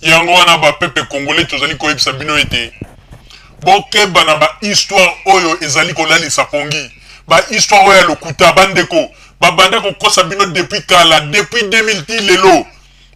yango wana ba peuple congolais tozali koyebisa bino ete bokeba na ba histoire oyo ezali kolalisa pongi ba histoire oyo ya lokuta bandeko babanda kokosa bino depuis kala depuis 2010 lelo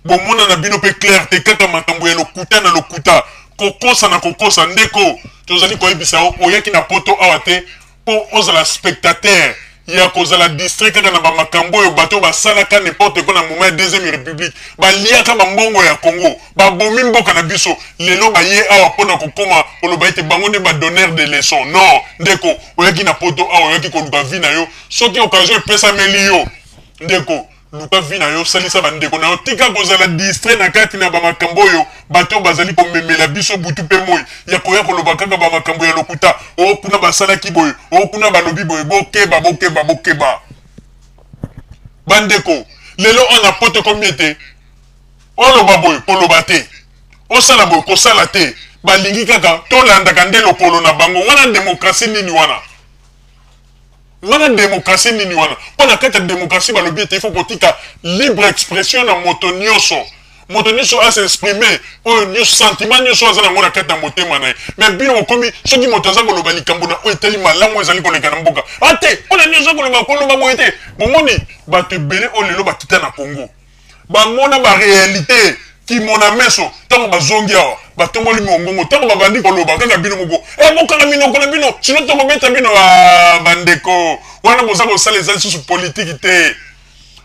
bomona na bino pe clair te kaka makambo ya lokuta na lokuta kokosa ndeko tozali koyebisa oyaki na poto awa te po ozala spectateur ya kozala district kaka na ba makambo oyo bato basalaka n'importe quoi na moment ya deuxième république baliaka bambongo ya Congo babomi mboka na biso lelo baye awa pona kokoma oloba ete bango nde badonneur de leçon non ndeko oyaki na poto awa oyaki koluka vi na yo soki occasion epesameli yo ndeko luka vi na yo salisa bandeko na yo tika kozala distrait na kati na bamakambo oyo bato bazali komemela biso butu mpe moi ya koya koloba kaka bamakambo ya lokuta o kuna basalaki boye o kuna balobi boye bokeba bandeko lelo on a pote komi ete oloba boye koloba te osala boye kosala te balingi kaka tolandaka nde lokolo na bango wana demokrasi nini wana démocratie nini wana pona kata démocratie balobi ete il faut kotika libre expression na moto nyonso a s'exprimer oyo nyonso sentiment nyonso aza nango na kati na motema na ye mais bino okomi soki moto aza koloba likambo na oyo etali malamu ezali koleka na mboka ate mpona nyonso koloba boye te bomoni bato ebele oyo lelo bakita na Congo bamona baréalité kimona meso ntango bazongi awa batongoli mongongo ntango babandi koloba kaka bino moko bokanga minoko na bino sino tokobeta bino bandeko wana boza kosala eza lisusu politiki te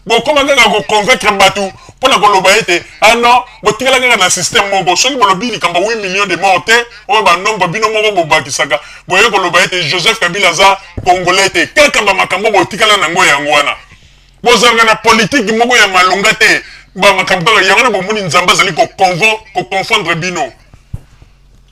bokoma kaka koconvaincre bato mpona koloba ete non botikala kaka na système moko soki bolobi likambo 8 millions de morts te oyo banombre bino moko bobakisaka boye koloba ete Joseph Kabila aza congolais te kaka bamakambo botikala nango yango wana bozalaka na politiki moko ya malonga te bamakambo kaka yango na bomoni nzambe azali koconfondre bino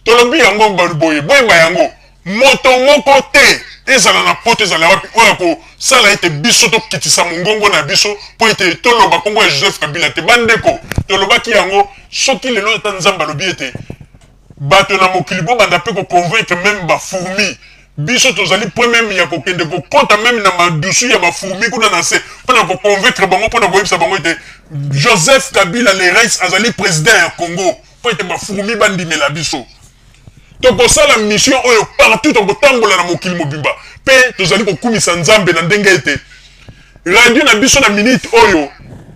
tolobi yango boye boyeba yango moto moko te ezala na poto ezala wapi oyo kosala ete biso tokitisa mongongo na biso mpo ete toloba kongo ya Joseph Kabila te bandeko tolobaki yango soki lelo ata nzambe alobi ete bato na mokili bobanda mpe koconvaincre meme bafourmi biso tozali mpo meme ya kokende kokota meme na madusu ya bafourmi kuna na se mpona koconvaincre bango mpona koyebisa bango ete Joseph Kabila le rais azali président ya Congo mpo ete bafourmi bandimela biso tokosala mission oyo partout tokotambola na mokili mobimba mpe tozali kokumisa nzambe na ndenge ete radio na biso na minute oyo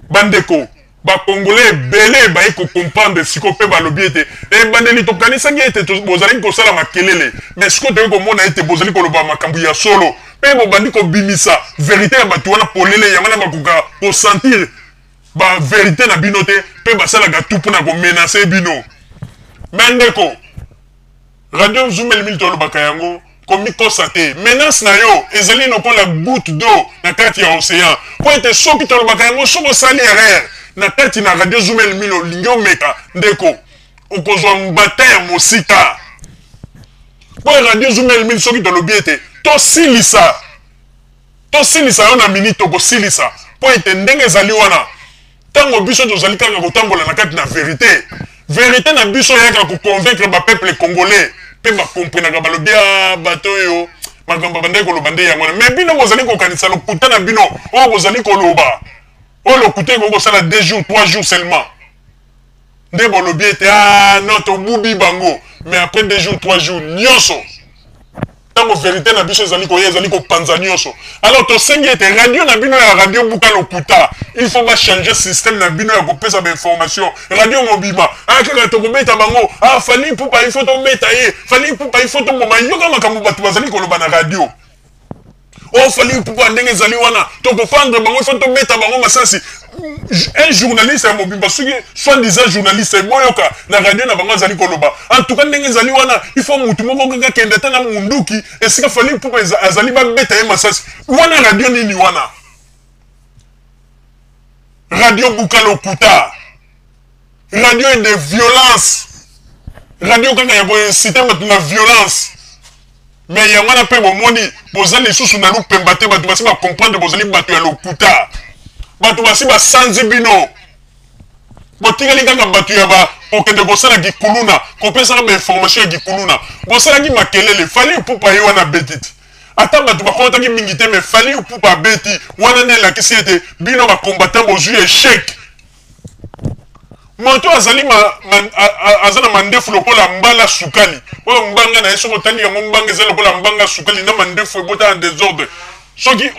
bandeko bakongolais ebele baye kocomprendre siko mpe balobi ete ebandeli tokanisaki ete bozalaki kosala makelele mais siko toyei komona ete bozali koloba makambo ya solo mpe bobandi kobimisa verité ya bato wana polele yango na bakoka kosentir baverité na bino te mpe basalaka tu mpona komenase bino bandeko radio Zoomel mili tolobaka yango komikosa te menace na yo ezali lokola goutte d'eau na kati ya océan po ete soki tolobaka yango soki osali erreur na kati na radio Zoomel mili olingi omeka ndeko okozwa mbata ya mosika po radio Zoomel mili soki tolobi ete tosilisa yo na minute tokosilisa po ete ndenge ezali wana ntango biso tozali kaka kotambola na kati na vérité na biso yaka koconvaincre bapeuple congolais mpe bakomprenaka balobi ya bato oyo makambo bandeki koloba nde yango wana mais bino bozali kokanisa lokuta na bino oyo bozali koloba oyo lokuta ekoki kosala 2 jours 3 jours seulement nde bolobi ete non tobubi bango mais après 2 jours 3 jours nyonso ntango vérité na biso ezali koya ezali kopanza nyonso alors tosengi ete radio na bino ya radio buka lokuta il faut bachanger système na bino ya kopesa bainformation radio mobima kaka tokobeta bango fali pupa il faut tometa ye fali pupa il faut tomboma yoka makambo bato bazali koloba na radio fali pupa ndenge ezali wana tokofandre bango il faut tometa bango masasi un journaliste ya mobimba soki soi-disant journaliste boyoka na radio na bango azali koloba en tout cas ndenge ezali wana il faut mutu moko kaka kende ata na munduki esika fali pupa azali babeta ye masasi wana radio nini wana radio buka lokuta radio de violence radio kaka ya koincite bato na violence mais yango wana mpe bomoni boza lisusu na lupemba te bato basi bacomprendre bozali bato ya lokuta bato basi basanzi bino botikali kaka bato ya kokende kosala gikuluna kopesaka bainformation ya gikuluna bosalaki makelele fali epupa ye wana betiti ata bato bakotaki mingi te mais fali epupa beti wana nde elakisi ete bino bacombatant bozwi échec moto azali azana mandefu lokola mbala sukali oyo mbanga na yeso kotali yango mbanga ezali lokola mbanga sukali na mandefu ebota en désordre soki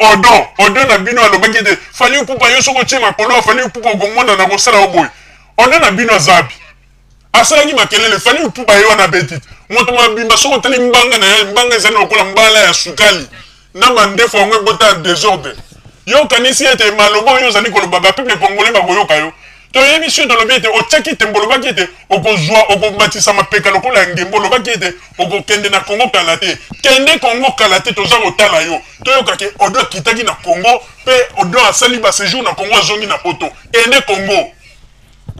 odo na bino alobaki ete fali upupa yo soko tie makolo fali upupa okomona na kosala oboye odo na bino azabi asalaki makelele fali upupa yo wana betiti moto mabimba soko tali mbanga na ye mbanga ezali lokola mbala ya sukali na mandefu yango ebota en désordre yo kanisi ete maloba oyo ozali koloba bapeple congolais bakoyoka yo toyebi so tolobi ete otiaki ete mbolobaki ete okozwa okomatisa mapeka lokola ya ngembo olobaki ete okokende na kongo kala te kende kongo kala te toza kotala yo toyokaki odo akitaki na kongo mpe odo asali baséjour na kongo azongi na poto kende kongo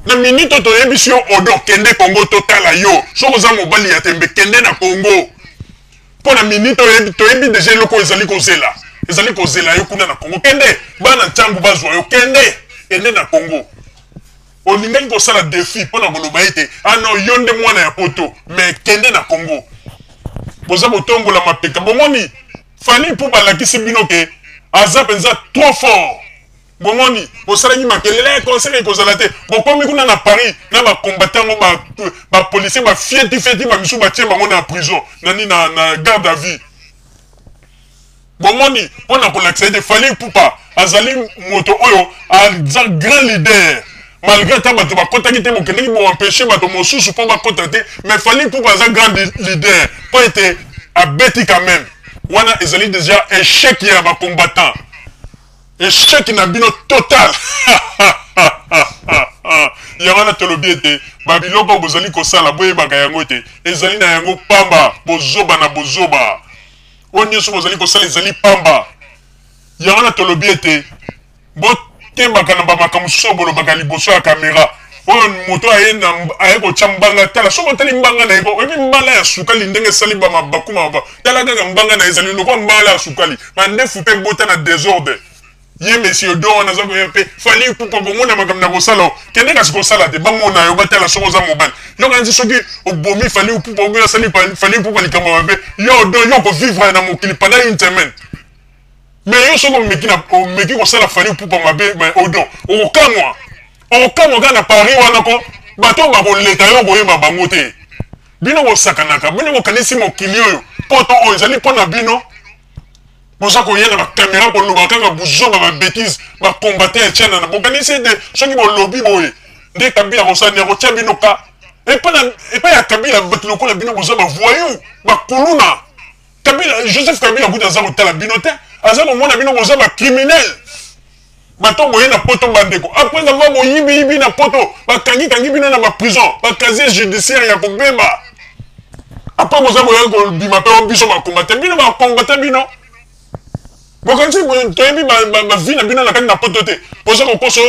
na minito toyebi si yo odo kende kongo totala yo soki oza mobali ya tembe kende na kongo mpo na minito toyebi deja eloko ezali kozela yo kuna na kongo kende bana ntango bazwa yo kende na kongo olingaki kosala défi mpona koloba ete ano yo nde mwana ya poto me kende na kongo boza botombola mapeka bomoni fali mpo balakisi bino ke aza mpenza trop fort bomoni bosalaki makelele conseil ekozala te bokomi kuna na paris na bakombatant yango bapolisier bafieti bamisu batie bango na prison nani na garde à vue bomoni mpona kolakisa ete fali mpupa azali moto oyo aza grand leader malgré ta bato bakotaki te bokendeki boempêche bato mosusu mpo bakota te mais fali mpo baza grand leader mpo ete abeti quand même wana ezali déjà échec ya bacombattant échec na bino total yango wana tolobi ete babiloko bozali kosala boyebaka yango te ezali na yango pamba bozoba na bozoba oyo nyonso bozali kosala ezali pamba yango wana tolobi ete tembaka na bamakambo mosusu bolobaka liboso ya kamera oyo moto aye kotya mbanga tala soki otali mbanga na ye oyebi mbala ya sukali ndenge esali bakuma tala kaka mbanga na ye ezali lokwa mbala ya sukali mandefu mpe bota na désordre ye monsieur do wana aza koya mpe fali pupa komona makambo na kosala kende kasi kosala te bamona yo batala soki oza mobali yoka nzi soki obomi fali pupa obi asali fali pupa likambo mabe yo do yo kovivre na mokili pendant une semaine mais yo soki omeki kosala fali pupa mabe odo okokamwa kaka na paris wana ko bato bakoleka yo koyeba bango te bino bosakanaka bino bokanisi mokili oyo poto oyo ezali mpo na bino boza koyena bakamera koloba kaka bozonga babétise bakombate etiana na bokanisi ete soki bolobi boye nde kabila kosala akotya bino ka epai ya kabila bato lokola bino boza bavoyu bakuluna kabila joseph kabila kuta aza kotala bino te aza komona bino boza bacriminel bato boye na poto bandeko après avoir boyibi na poto bakangi bino na baprison bakazie judiciaire ya kobeba après boza boye kobima mpe biso bakombate bino bakombate bino bokanisi toyebi bavi na bino na kati na poto te boza kokoso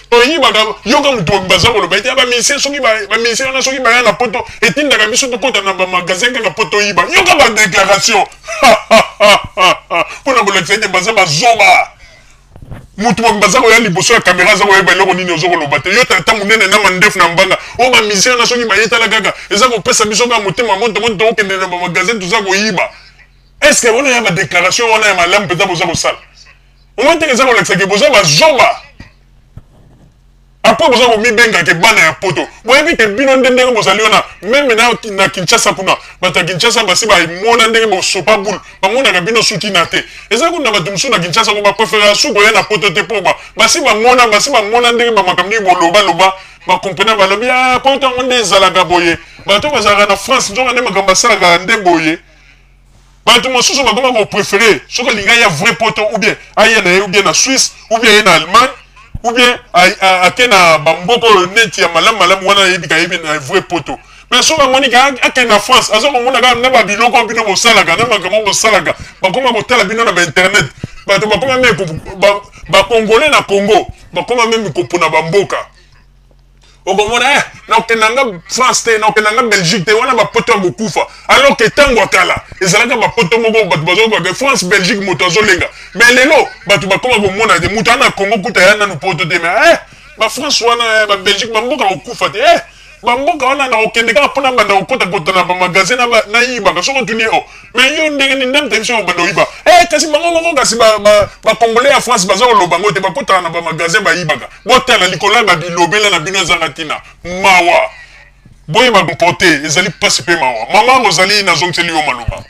toyibaka yoka moto baza koloba ete bamisie soki bamisie wana soki baya na poto etindaka biso tokota na bamagasin kaka po toyiba yoka badéclaration mpona kolakisa ete baza bazoba mutu baza koya liboso ya kamera aza koyeba eloko nini ozo koloba te yo tata monene na mandefu na mbanga oyo bamisie wana soki bayetala kaka eza kopesa biso kaka motema moto tokokende na bamagasin toza koyiba est-ce que wana ya badéclaration wana ya malamu mpenza boza kosala omoi teke eza kolakisaki boza bazoba apres boza komibengake bana ya poto boyebi ke bino nde ndenge bozali wana meme na kinshasa kuna bato ya kinshasa basi bamona ndenge bosopa bule bamonaka bino suki na te eza kuna bato mosusu na kinshasa ko bapréféré suki oya na poto te mpo basi bamona ndenge bamakambo ndenge bolobaloba bakomprena balobi poto yango nde ezalaka boye bato bazalaka na france nzonga nde makambo asalaka nde boye bato mosusu bakoma kopréféré soki alinga ya vrai poto ou bien aye na ye ou bien na suisse ou bien aye na allemagne ou bien ake na bamboka oyo neti ya malamu wana ayebika yebi na vrai poto mais soki amonika ake na france aza komona kaka na babiloko bino bosalaka na makambo bosalaka bakoma kotala bino na bainternet bato bakoma meme bacongolais na congo bakoma meme kopona bamboka okomona nakendanga france te nakendanga belgique te wana bapoto ya kokufa alors ke ntango ya kala ezalaka bapoto moko bato bazokaka france belgique moto azolenga mais lelo bato bakoma komona te moto ana congo kuta ya nanu poto te mais bafrance wana babelgique bamboka kokufa te bamboka wana na okende kaka mpona banda kokota na bamagasin na yibaka soki otuni o mais yo ndenge ni ndenge te soki banda oyiba kasi bango kasi bacongolais ya France baza koloba ngo te bakotaka na bamagasin bayibaka botala likolo ya babilobela na bino ezanga ntina mawa boyeba komporte ezali mpasi mpe mawa mama ozali nazongiseli yo maloba